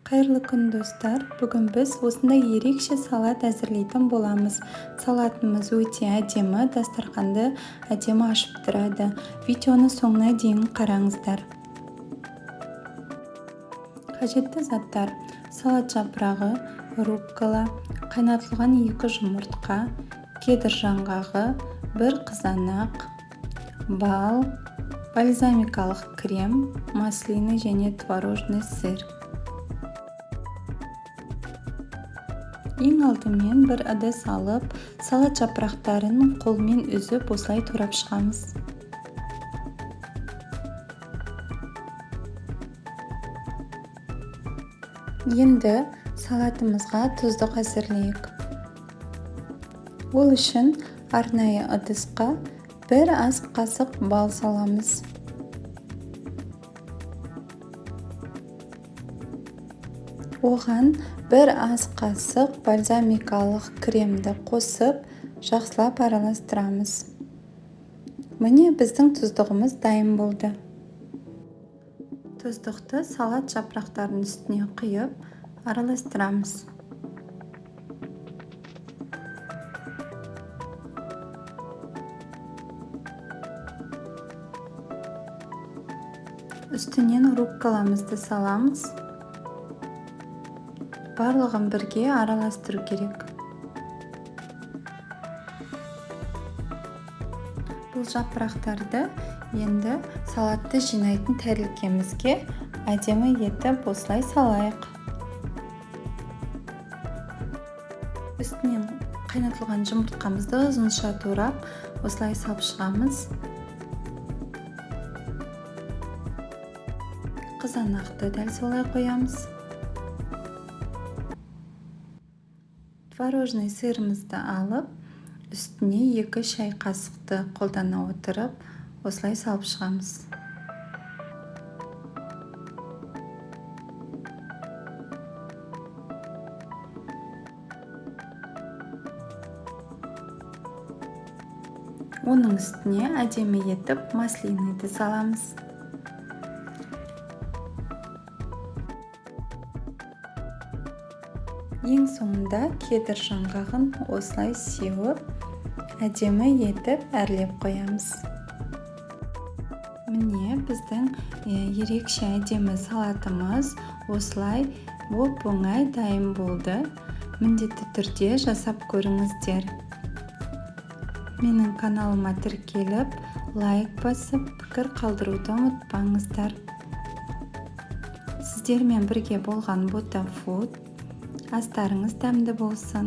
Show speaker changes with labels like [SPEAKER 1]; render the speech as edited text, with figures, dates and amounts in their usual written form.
[SPEAKER 1] Қайырлы күн достар, бүгін біз осындай ерекше салат әзірлейтін боламыз. Салатымыз өте әдемі, дастарханды әдемі ашып тұрады. Видеоны соңына дейін қараңыздар. Қажетті заттар: салат жапырағы, руккола, қайнатылған 2 жұмыртқа, кедір жаңғағы, 1 қызанақ, бал, бальзамикалық крем, маслины және творожный сыр. Ең алдымен бір ыдыс алып, салат жапырақтарын қолмен үзіп осылай турап шығамыз. Енді салатымызға тұздық әзірлейік. Ол үшін арнайы ыдысқа 1 ас қасық бал саламыз. Оған 1 ас қасық бальзамикалық кремді қосып, жақсылап араластырамыз. Міне біздің тұздығымыз дайын болды. Тұздықты салат жапырақтарының үстіне құйып, араластырамыз. Үстінен рукколамызды саламыз. Барлығын бірге араластыру керек. Бұл жапырақтарды енді салатты жинайтын тәрелкемізге әдемі етіп осылай салайық. Үстінен қайнатылған жұмыртқамызды ұзынша турап, осылай салып шығамыз. Қызанақты дәл солай қоямыз. Творожный сырымызды алып, үстіне 2 шай қасықты қолдана отырып, осылай салып шығамыз. Оның үстіне әдемі етіп маслиныйды саламыз. Ең соңында кедір жаңғағын осылай сеуіп, әдемі етіп әрлеп қоямыз. Міне біздің ерекше әдемі салатымыз осылай оп-оңай дайын болды. Міндетті түрде жасап көріңіздер. Менің каналыма тіркеліп, лайк басып, пікір қалдыруды ұмытпаңыздар. Сіздермен бірге болған Ботафуд. Астарыңыз дәмді болсын.